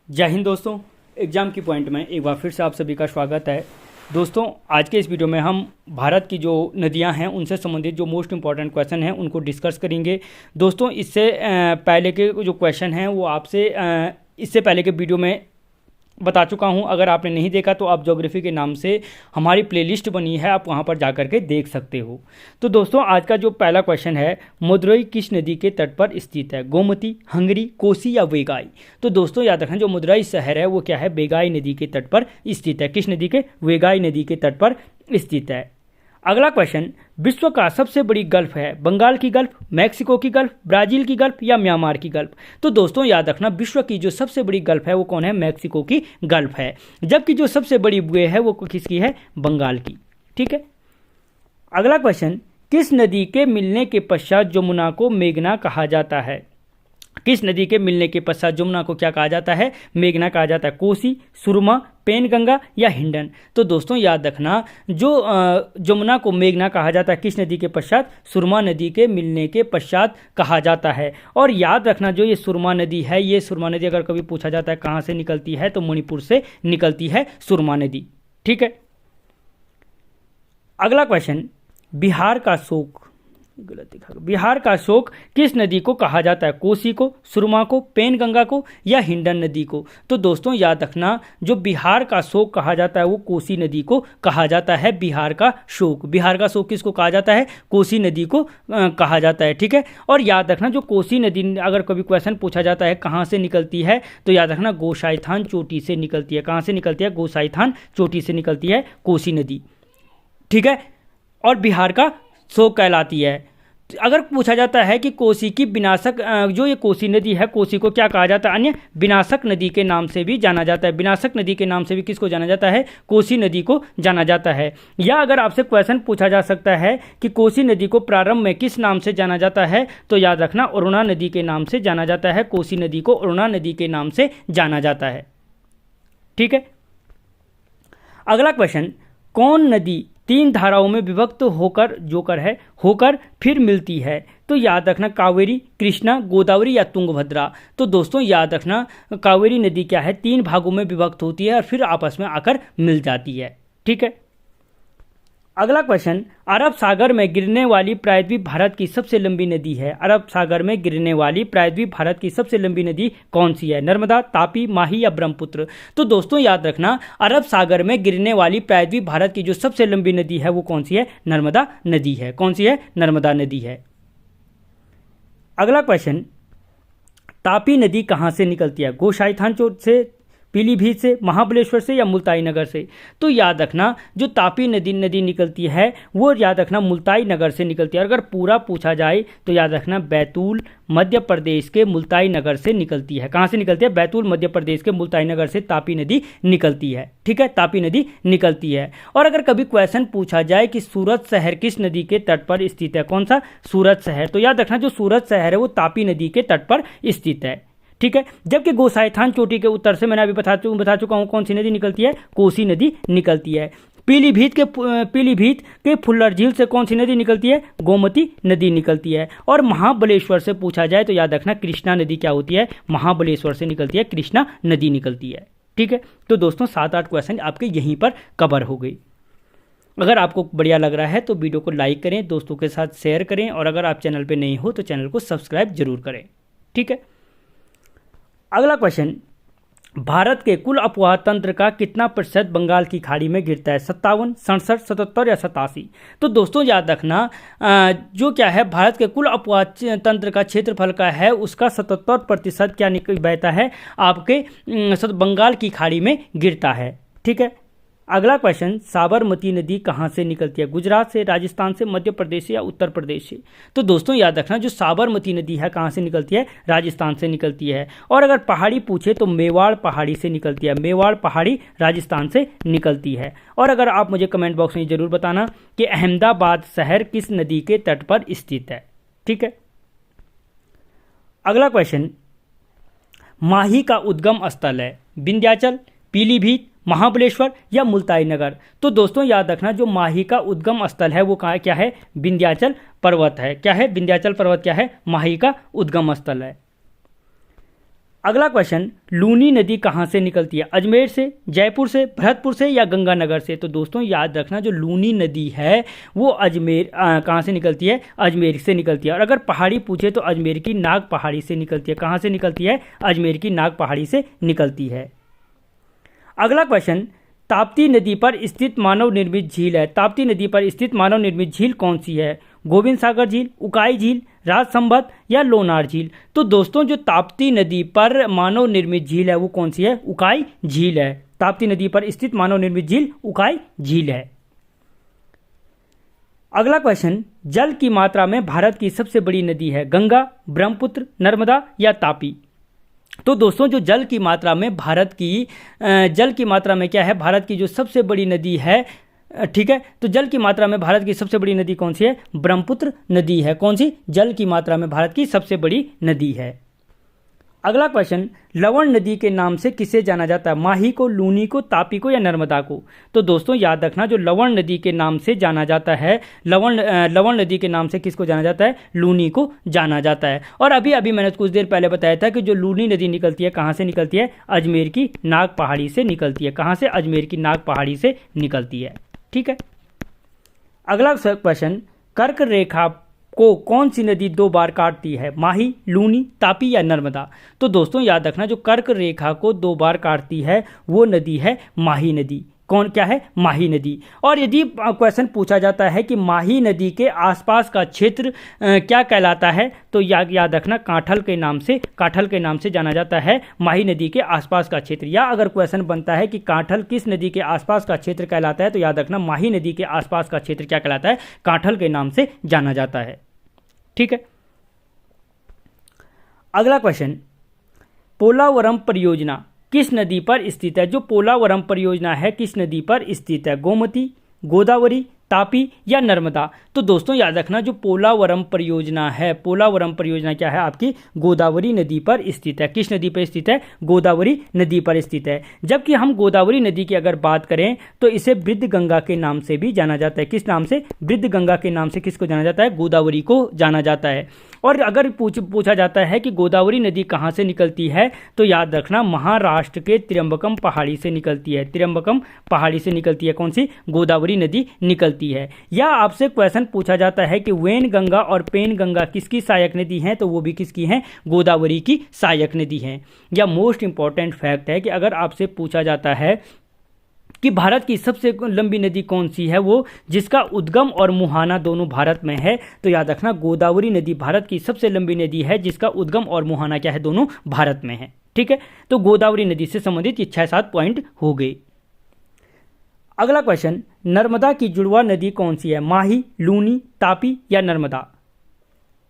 जय हिंद दोस्तों। एग्ज़ाम की पॉइंट में एक बार फिर से आप सभी का स्वागत है। दोस्तों, आज के इस वीडियो में हम भारत की जो नदियां हैं उनसे संबंधित जो मोस्ट इंपॉर्टेंट क्वेश्चन हैं उनको डिस्कस करेंगे। दोस्तों, इससे पहले के जो क्वेश्चन हैं वो आपसे इससे पहले के वीडियो में बता चुका हूं। अगर आपने नहीं देखा तो आप ज्योग्राफी के नाम से हमारी प्लेलिस्ट बनी है, आप वहां पर जा कर के देख सकते हो। तो दोस्तों, आज का जो पहला क्वेश्चन है, मदुरई किस नदी के तट पर स्थित है? गोमती, हंगरी, कोसी या वेगाई? तो दोस्तों याद रखना, जो मदुरई शहर है वो क्या है? वेगाई नदी के तट पर स्थित है। किस नदी के? वेगाई नदी के तट पर स्थित है। अगला क्वेश्चन, विश्व का सबसे बड़ी गल्फ है? बंगाल की गल्फ, मैक्सिको की गल्फ, ब्राजील की गल्फ या म्यांमार की गल्फ? तो दोस्तों याद रखना, विश्व की जो सबसे बड़ी गल्फ है वो कौन है? मैक्सिको की गल्फ है। जबकि जो सबसे बड़ी वे है वो किसकी है? बंगाल की। ठीक है। अगला क्वेश्चन, किस नदी के मिलने के पश्चात यमुना को मेघना कहा जाता है? किस नदी के मिलने के पश्चात यमुना को क्या कहा जाता है? मेघना कहा जाता है। कोसी, सुरमा, पेनगंगा या हिंडन? तो दोस्तों याद रखना, जो यमुना को मेघना कहा जाता है किस नदी के पश्चात? सुरमा नदी के मिलने के पश्चात कहा जाता है। और याद रखना, जो ये सुरमा नदी है, ये सुरमा नदी अगर कभी पूछा जाता है कहाँ से निकलती है, तो मणिपुर से निकलती है सुरमा नदी। ठीक है। अगला क्वेश्चन, बिहार का शोक, गलत लिखा, बिहार का शोक किस नदी को कहा जाता है? कोसी को, सुरमा को, पेनगंगा को या हिंडन नदी को? तो दोस्तों याद रखना, जो बिहार का शोक कहा जाता है वो कोसी नदी को कहा जाता है। बिहार का शोक, बिहार का शोक किसको कहा जाता है? कोसी नदी को कहा जाता है। ठीक है। और याद रखना, जो कोसी नदी अगर कभी क्वेश्चन पूछा जाता है कहाँ से निकलती है, तो याद रखना गोसाईथान चोटी से निकलती है। कहाँ से निकलती है? गोसाईथान चोटी से निकलती है कोसी नदी। ठीक है। और बिहार का शोक कहलाती है। अगर पूछा जाता है कि कोसी की विनाशक, जो ये कोसी नदी है, कोसी को क्या कहा जाता है? अन्य विनाशक नदी के नाम से भी जाना जाता है। विनाशक नदी के नाम से भी किसको जाना जाता है? कोसी नदी को जाना जाता है। या अगर आपसे क्वेश्चन पूछा जा सकता है कि कोसी नदी को प्रारंभ में किस नाम से जाना जाता है, तो याद रखना अरुणा नदी के नाम से जाना जाता है। कोसी नदी को अरुणा नदी के नाम से जाना जाता है। ठीक है। अगला क्वेश्चन, कौन नदी तीन धाराओं में विभक्त होकर फिर मिलती है? तो याद रखना कावेरी, कृष्णा, गोदावरी या तुंगभद्रा? तो दोस्तों याद रखना, कावेरी नदी क्या है? तीन भागों में विभक्त होती है और फिर आपस में आकर मिल जाती है। ठीक है। अगला क्वेश्चन, अरब सागर में गिरने वाली प्रायद्वीप भारत की सबसे लंबी नदी है? अरब सागर में गिरने वाली प्रायद्वीप भारत की सबसे लंबी नदी कौन सी है? नर्मदा, तापी, माही या ब्रह्मपुत्र? तो दोस्तों याद रखना, अरब सागर में गिरने वाली प्रायद्वीप भारत की जो सबसे लंबी नदी है वो कौन सी है? नर्मदा नदी है। कौन सी है? नर्मदा नदी है। अगला क्वेश्चन, तापी नदी कहाँ से निकलती है? गोसाईथान चोट से, पीलीभीत से, महाबलेश्वर से या मुल्ताई नगर से? तो याद रखना, जो तापी नदी निकलती है वो याद रखना मुल्ताई नगर से निकलती है। अगर पूरा पूछा जाए तो याद रखना बैतूल मध्य प्रदेश के मुल्ताई नगर से निकलती है। कहाँ से निकलती है? बैतूल मध्य प्रदेश के मुल्ताई नगर से तापी नदी निकलती है। ठीक है। तापी नदी निकलती है। और अगर कभी क्वेश्चन पूछा जाए कि सूरत शहर किस नदी के तट पर स्थित है? कौन सा? सूरत शहर। तो याद रखना, जो सूरत शहर है वो तापी नदी के तट पर स्थित है। ठीक है। जबकि गोसाईथान चोटी के उत्तर से मैंने अभी बता चुका हूं कौन सी नदी निकलती है? कोसी नदी निकलती है। पीलीभीत के फुल्लर झील से कौन सी नदी निकलती है? गोमती नदी निकलती है। और महाबलेश्वर से पूछा जाए तो याद रखना कृष्णा नदी क्या होती है? महाबलेश्वर से निकलती है, कृष्णा नदी निकलती है। ठीक है। तो दोस्तों 7-8 क्वेश्चन आपके यहीं पर कवर हो गई। अगर आपको बढ़िया लग रहा है तो वीडियो को लाइक करें, दोस्तों के साथ शेयर करें, और अगर आप चैनल पर नए हो तो चैनल को सब्सक्राइब जरूर करें। ठीक है। अगला क्वेश्चन, भारत के कुल अपवाह तंत्र का कितना प्रतिशत बंगाल की खाड़ी में गिरता है? 57, 67, 77 या 87? तो दोस्तों याद रखना, जो क्या है, भारत के कुल अपवाह तंत्र का क्षेत्रफल का है उसका 77% क्या बहता है? आपके बंगाल की खाड़ी में गिरता है। ठीक है। अगला क्वेश्चन, साबरमती नदी कहाँ से निकलती है? गुजरात से, राजस्थान से, मध्य प्रदेश से या उत्तर प्रदेश से? तो दोस्तों याद रखना, जो साबरमती नदी है कहाँ से निकलती है? राजस्थान से निकलती है। और अगर पहाड़ी पूछे तो मेवाड़ पहाड़ी से निकलती है। मेवाड़ पहाड़ी राजस्थान से निकलती है। और अगर आप मुझे कमेंट बॉक्स में जरूर बताना कि अहमदाबाद शहर किस नदी के तट पर स्थित है। ठीक है। अगला क्वेश्चन, माही का उद्गम स्थल है? विंध्याचल, पीलीभीत, महाबलेश्वर या मुल्ताई नगर? तो दोस्तों याद रखना, जो माही का उद्गम स्थल है वो कहाँ क्या है? विंध्याचल पर्वत है। क्या है? विंध्याचल पर्वत क्या है? माही का उद्गम स्थल है। अगला क्वेश्चन, लूनी नदी कहाँ से निकलती है? अजमेर से, जयपुर से, भरतपुर से या गंगानगर से? तो दोस्तों याद रखना, जो लूनी नदी है वो अजमेर कहाँ से निकलती है? अजमेर से निकलती है। और अगर पहाड़ी पूछे तो अजमेर की नाग पहाड़ी से निकलती है। कहाँ से निकलती है? अजमेर की नाग पहाड़ी से निकलती है। अगला क्वेश्चन, ताप्ती नदी पर स्थित मानव निर्मित झील है। ताप्ती नदी पर स्थित मानव निर्मित झील कौन सी है? गोविंद सागर झील, उकाई झील, राजसंबत या लोनार झील? तो दोस्तों जो ताप्ती नदी पर मानव निर्मित झील है वो कौन सी है? उकाई झील है। ताप्ती नदी पर स्थित मानव निर्मित झील उकाई झील है। अगला क्वेश्चन, जल की मात्रा में भारत की सबसे बड़ी नदी है? गंगा, ब्रह्मपुत्र, नर्मदा या तापी? तो दोस्तों जो जल की मात्रा में क्या है, भारत की जो सबसे बड़ी नदी है, ठीक है, तो जल की मात्रा में भारत की सबसे बड़ी नदी कौन सी है? ब्रह्मपुत्र नदी है। कौन सी? जल की मात्रा में भारत की सबसे बड़ी नदी है। अगला क्वेश्चन, लवण नदी के नाम से किसे जाना जाता है? माही को, लूनी को, तापी को या नर्मदा को? तो दोस्तों याद रखना, जो लवण नदी के नाम से जाना जाता है, लवण नदी के नाम से किसको जाना जाता है? लूनी को जाना जाता है। और अभी मैंने कुछ देर पहले बताया था कि जो लूनी नदी निकलती है कहाँ से निकलती है? अजमेर की नाग पहाड़ी से निकलती है। कहाँ से? अजमेर की नाग पहाड़ी से निकलती है। ठीक है। अगला क्वेश्चन, कर्क रेखा को कौन सी नदी 2 बार काटती है? माही, लूनी, तापी या नर्मदा? तो दोस्तों याद रखना, जो कर्क रेखा को 2 बार काटती है वो नदी है माही नदी। कौन क्या है? माही नदी। और यदि क्वेश्चन पूछा जाता है कि माही नदी के आसपास का क्षेत्र क्या कहलाता है, तो याद रखना, काठल के नाम से जाना जाता है माही नदी के आसपास का क्षेत्र। या अगर क्वेश्चन बनता है कि काठल किस नदी के आसपास का क्षेत्र कहलाता है, तो याद रखना माही नदी के आसपास का क्षेत्र क्या कहलाता है? काठल के नाम से जाना जाता है। ठीक है। अगला क्वेश्चन, पोलावरम परियोजना किस नदी पर स्थित है? जो पोलावरम परियोजना है किस नदी पर स्थित है? गोमती, गोदावरी, तापी या नर्मदा? तो दोस्तों याद रखना, जो पोलावरम परियोजना है, पोलावरम परियोजना क्या है? आपकी गोदावरी नदी पर स्थित है। किस नदी पर स्थित है? गोदावरी नदी पर स्थित है। जबकि हम गोदावरी नदी की अगर बात करें तो इसे वृद्ध गंगा के नाम से भी जाना जाता है। किस नाम से? वृद्ध गंगा के नाम से किसको जाना जाता है? गोदावरी को जाना जाता है। और अगर पूछा जाता है कि गोदावरी नदी कहाँ से निकलती है, तो याद रखना, महाराष्ट्र के त्र्यंबकम पहाड़ी से निकलती है। त्र्यंबकम पहाड़ी से निकलती है। कौन सी? गोदावरी नदी निकलती है। या आपसे क्वेश्चन पूछा जाता है कि वैन गंगा और पेन गंगा किसकी सहायक नदी हैं, तो वो भी किसकी हैं? गोदावरी की सहायक नदी हैं। या मोस्ट इंपॉर्टेंट फैक्ट है कि अगर आपसे पूछा जाता है कि भारत की सबसे लंबी नदी कौन सी है, वो जिसका उद्गम और मुहाना दोनों भारत में है, तो याद रखना, गोदावरी नदी भारत की सबसे लंबी नदी है जिसका उद्गम और मुहाना क्या है? दोनों भारत में है। ठीक है, तो गोदावरी नदी से संबंधित ये 6-7 पॉइंट हो गए। अगला क्वेश्चन, नर्मदा की जुड़वा नदी कौन सी है? माही, लूनी, तापी या नर्मदा?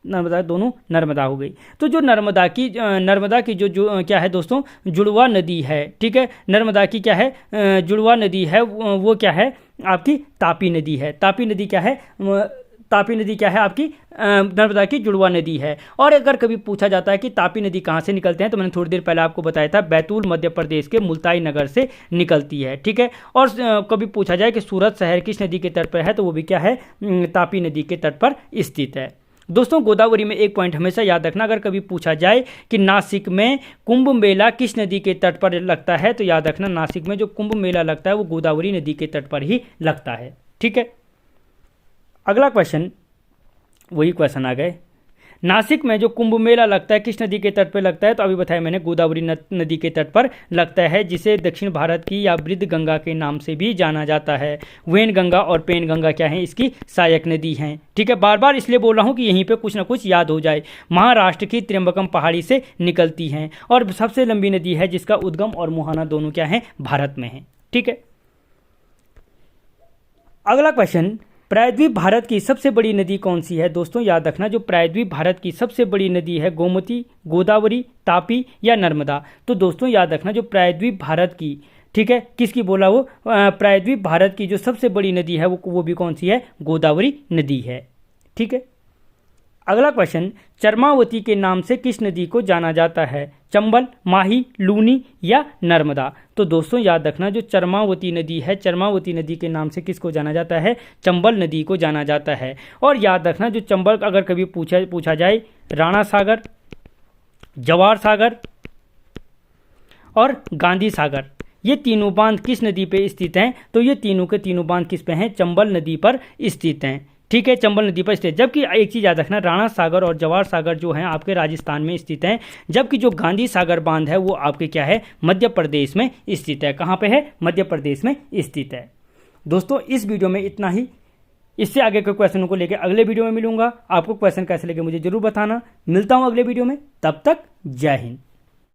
नर्मदा, दोनों नर्मदा हो गई। तो जो नर्मदा की जो क्या है दोस्तों? जुड़वा नदी है। ठीक है, नर्मदा की क्या है? जुड़वा नदी है, वो क्या है? आपकी तापी नदी है। तापी नदी क्या है? तापी नदी क्या है? आपकी नर्मदा की जुड़वा नदी है। और अगर कभी पूछा जाता है कि तापी नदी कहाँ से निकलते हैं, तो मैंने थोड़ी देर पहले आपको बताया था, बैतूल मध्य प्रदेश के मुल्ताई नगर से निकलती है। ठीक है। और कभी पूछा जाए कि सूरत शहर किस नदी के तट पर है, तो वो भी क्या है? तापी नदी के तट पर स्थित है। दोस्तों गोदावरी में एक पॉइंट हमेशा याद रखना, अगर कभी पूछा जाए कि नासिक में कुंभ मेला किस नदी के तट पर लगता है, तो याद रखना, नासिक में जो कुंभ मेला लगता है वो गोदावरी नदी के तट पर ही लगता है। ठीक है। अगला क्वेश्चन, वही क्वेश्चन आ गए, नासिक में जो कुंभ मेला लगता है किस नदी के तट पर लगता है, तो अभी बताया मैंने, गोदावरी नदी के तट पर लगता है, जिसे दक्षिण भारत की या वृद्ध गंगा के नाम से भी जाना जाता है। वैन गंगा और पेन गंगा क्या है? इसकी सहायक नदी हैं। ठीक है, बार बार इसलिए बोल रहा हूँ कि यहीं पे कुछ ना कुछ याद हो जाए। महाराष्ट्र की त्र्यंबकम पहाड़ी से निकलती हैं और सबसे लंबी नदी है जिसका उद्गम और मुहाना दोनों क्या है? भारत में है। ठीक है। अगला क्वेश्चन, प्रायद्वीप भारत की सबसे बड़ी नदी कौन सी है? दोस्तों याद रखना, जो प्रायद्वीप भारत की सबसे बड़ी नदी है, गोमती, गोदावरी, तापी या नर्मदा? तो दोस्तों याद रखना, जो प्रायद्वीप भारत की, ठीक है, किसकी बोला वो? प्रायद्वीप भारत की जो सबसे बड़ी नदी है वो भी कौन सी है? गोदावरी नदी है। ठीक है। अगला क्वेश्चन, चरमावती के नाम से किस नदी को जाना जाता है? चंबल, माही, लूनी या नर्मदा? तो दोस्तों याद रखना, जो चरमावती नदी है, चरमावती नदी के नाम से किसको जाना जाता है? चंबल नदी को जाना जाता है। और याद रखना, जो चंबल अगर कभी पूछा जाए, राणा सागर, जवाहर सागर, और गांधी सागर, ये तीनों बांध किस नदी पे स्थित हैं? तो ये तीनों के तीनों बांध किस पे हैं? चंबल नदी पर स्थित हैं। ठीक है, चंबल नदी पर स्थित। जबकि एक चीज़ याद रखना, राणा सागर और जवाहर सागर जो हैं आपके राजस्थान में स्थित हैं, जबकि जो गांधी सागर बांध है वो आपके क्या है? मध्य प्रदेश में स्थित है। कहाँ पे है? मध्य प्रदेश में स्थित है। दोस्तों इस वीडियो में इतना ही। इससे आगे के क्वेश्चनों को लेकर अगले वीडियो में मिलूंगा। आपको क्वेश्चन कैसे लगे मुझे जरूर बताना। मिलता हूं अगले वीडियो में, तब तक जय हिंद।